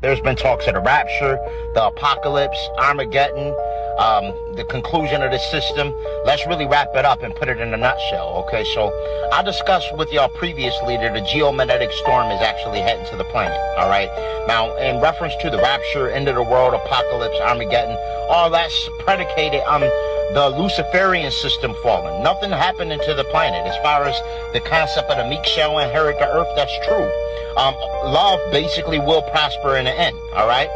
There's been talks of the rapture, the apocalypse, Armageddon, the conclusion of the system. Let's really wrap it up and put it in a nutshell, okay? So I discussed with y'all previously that a geomagnetic storm is actually heading to the planet, all right? Now, in reference to the rapture, end of the world, apocalypse, Armageddon, all that's predicated on the Luciferian system falling. Nothing happening to the planet. As far as the concept of the meek shall inherit the earth, that's true. Love basically will prosper in the end, all right?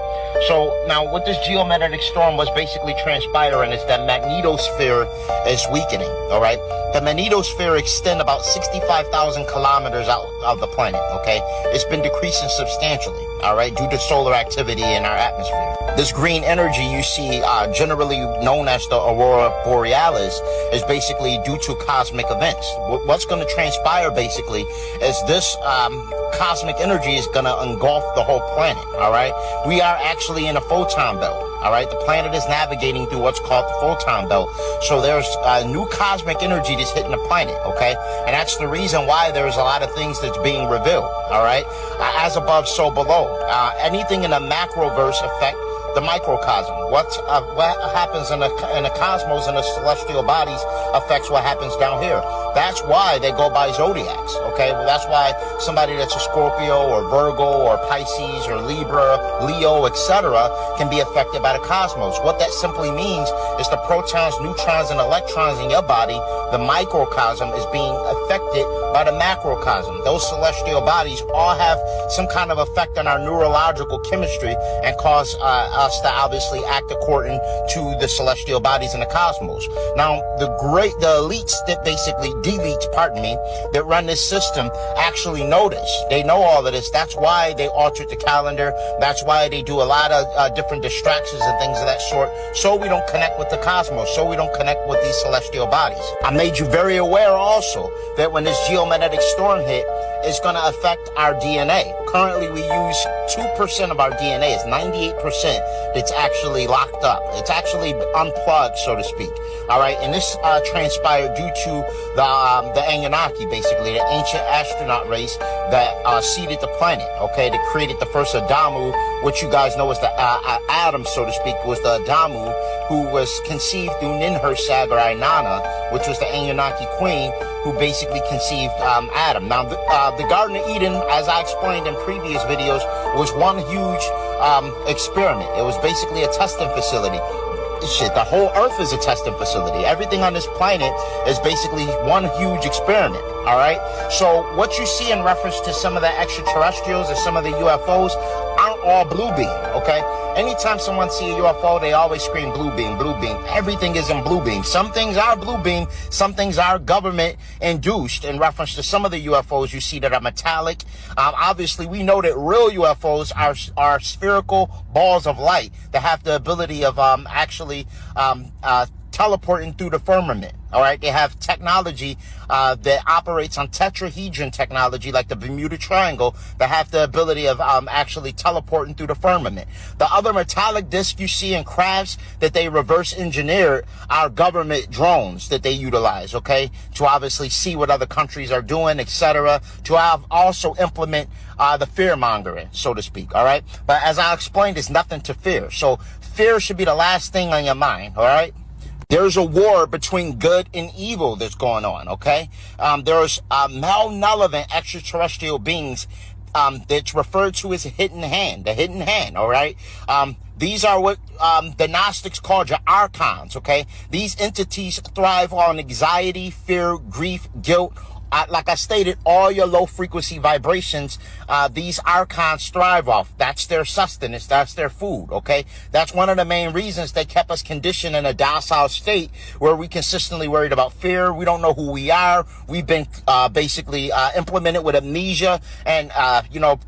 So now what this geomagnetic storm was basically transpiring is that magnetosphere is weakening, all right? The magnetosphere extends about 65,000 kilometers out of the planet, okay? It's been decreasing substantially, all right, due to solar activity in our atmosphere. This green energy you see, generally known as the aurora borealis, is basically due to cosmic events. What's going to transpire basically is this cosmic energy is going to engulf the whole planet, all right? We are actually in a photon belt, all right? The planet is navigating through what's called the photon belt. So there's new cosmic energy that's hitting the planet, okay? And that's the reason why there's a lot of things that's being revealed, all right? As above, so below. Anything in the macroverse affect the microcosm. What happens in the cosmos and the celestial bodies affects what happens down here. That's why they go by zodiacs, okay? Well, that's why somebody that's a Scorpio or Virgo or Pisces or Libra, Leo, etc. can be affected by the cosmos. What that simply means is the protons, neutrons, and electrons in your body, the microcosm, is being affected by the macrocosm. Those celestial bodies all have some kind of effect on our neurological chemistry and cause us to obviously act according to the celestial bodies in the cosmos. Now, the elites that basically that run this system actually know this. They know all of this. That's why they altered the calendar. That's why they do a lot of different distractions and things of that sort, so we don't connect with the cosmos, so we don't connect with these celestial bodies. I made you very aware also that when this geomagnetic storm hit, it's going to affect our DNA. Currently, we use 2% of our DNA. It's 98% that's actually locked up. It's actually unplugged, so to speak. All right, and this transpired due to the Anunnaki, basically, the ancient astronaut race that seeded the planet, okay, that created the first Adamu, which you guys know as the Adam, so to speak, was the Adamu, who was conceived through Ninhursag or Inanna, which was the Anunnaki queen, who basically conceived Adam. Now, the Garden of Eden, as I explained in previous videos, was one huge experiment. It was basically a testing facility. Shit, the whole earth is a testing facility. Everything on this planet is basically one huge experiment, all right? So what you see in reference to some of the extraterrestrials or some of the UFOs aren't all blue beam, okay? Anytime someone sees a UFO, they always scream blue beam, blue beam. Everything is in blue beam. Some things are blue beam, some things are government induced. In reference to some of the UFOs you see that are metallic. Obviously, we know that real UFOs are spherical balls of light that have the ability of actually teleporting through the firmament. All right, they have technology that operates on tetrahedron technology, like the Bermuda Triangle, that have the ability of actually teleporting through the firmament. The other metallic disc you see in crafts that they reverse engineered are government drones that they utilize, okay, to obviously see what other countries are doing, etc., to have also implement the fear mongering, so to speak. All right, but as I explained, there's nothing to fear. So fear should be the last thing on your mind. All right. There's a war between good and evil that's going on, okay? There's malevolent extraterrestrial beings that's referred to as a hidden hand, the hidden hand, all right? These are what the Gnostics called your archons, okay? These entities thrive on anxiety, fear, grief, guilt. Like I stated, all your low frequency vibrations, these archons thrive off. That's their sustenance. That's their food. Okay. That's one of the main reasons they kept us conditioned in a docile state where we consistently worried about fear. We don't know who we are. We've been basically implemented with amnesia and,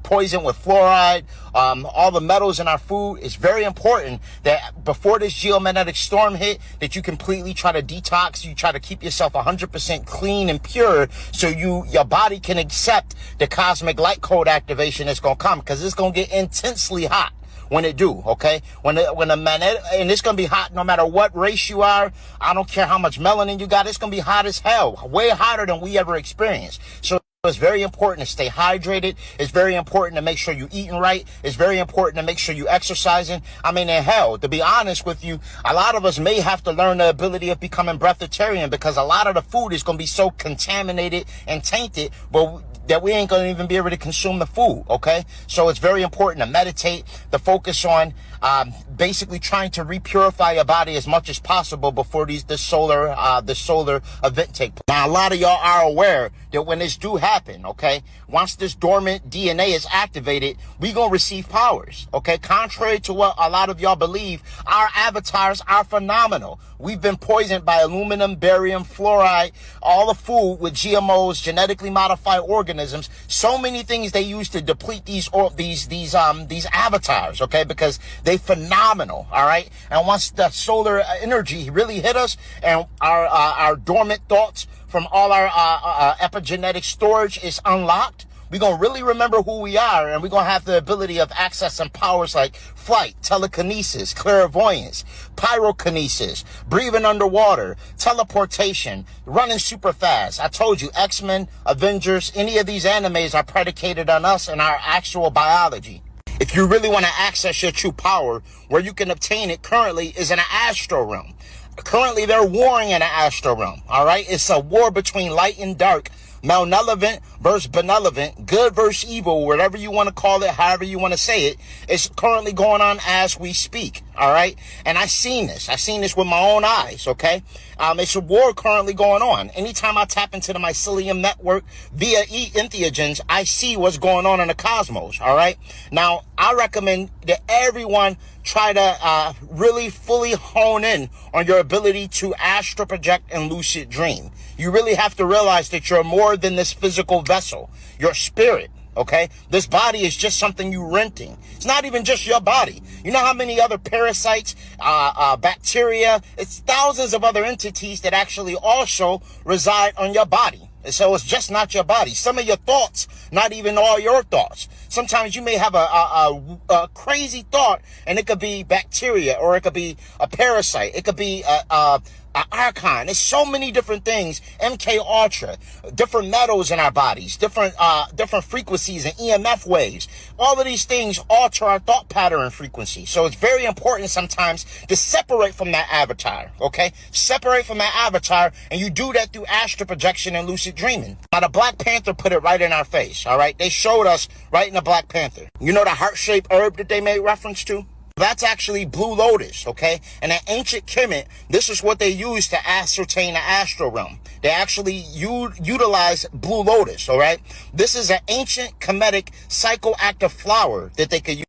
poisoned with fluoride. All the metals in our food. It's very important that before this geomagnetic storm hit, that you completely try to detox. You try to keep yourself 100% clean and pure, so your body can accept the cosmic light code activation that's going to come, because it's going to get intensely hot when it do, okay? When the magnetic, and it's going to be hot no matter what race you are. I don't care how much melanin you got. It's going to be hot as hell, way hotter than we ever experienced. So It's very important to stay hydrated. It's very important to make sure you're eating right. It's very important to make sure you're exercising. I mean, in hell, to be honest with you, a lot of us may have to learn the ability of becoming breatharian, because a lot of the food is going to be so contaminated and tainted, but that we ain't going to even be able to consume the food, okay? So it's very important to meditate, to focus on basically trying to repurify your body as much as possible before this solar event take place. Now, a lot of y'all are aware that when this do happen, okay, once this dormant DNA is activated, we going to receive powers, okay? Contrary to what a lot of y'all believe, our avatars are phenomenal. We've been poisoned by aluminum, barium, fluoride, all the food with GMOs, genetically modified organisms, so many things they use to deplete these avatars, okay? Because they phenomenal, all right? And once the solar energy really hit us and our dormant thoughts from all our epigenetic storage is unlocked, we're going to really remember who we are, and we're going to have the ability of accessing powers like flight, telekinesis, clairvoyance, pyrokinesis, breathing underwater, teleportation, running super fast. I told you, X-Men, Avengers, any of these animes are predicated on us and our actual biology. If you really want to access your true power, where you can obtain it currently is in an astral realm. Currently, they're warring in an astral realm, all right? It's a war between light and dark, malevolent versus benevolent, good versus evil, whatever you want to call it, however you want to say it. It's currently going on as we speak, all right? And I seen this with my own eyes, okay? It's a war currently going on. Anytime I tap into the mycelium network via entheogens, I see what's going on in the cosmos, all right? Now, I recommend that everyone try to really fully hone in on your ability to astral project and lucid dream. You really have to realize that you're more than this physical vessel. Your spirit, okay? This body is just something you're renting. It's not even just your body. You know how many other parasites, bacteria, it's thousands of other entities that actually also reside on your body. And so it's just not your body. Some of your thoughts, not even all your thoughts. Sometimes you may have a crazy thought, and it could be bacteria, or it could be a parasite. It could be an archon. There's so many different things. MK Ultra, different metals in our bodies, different frequencies and EMF waves. All of these things alter our thought pattern and frequency. So it's very important sometimes to separate from that avatar, okay? Separate from that avatar, and you do that through astral projection and lucid dreaming. Now, the Black Panther put it right in our face, all right? They showed us right in the Black Panther. You know the heart-shaped herb that they made reference to? That's actually blue lotus, okay? And in ancient Kemet, this is what they used to ascertain the astral realm. They actually utilize blue lotus, all right? This is an ancient Kemetic psychoactive flower that they could use.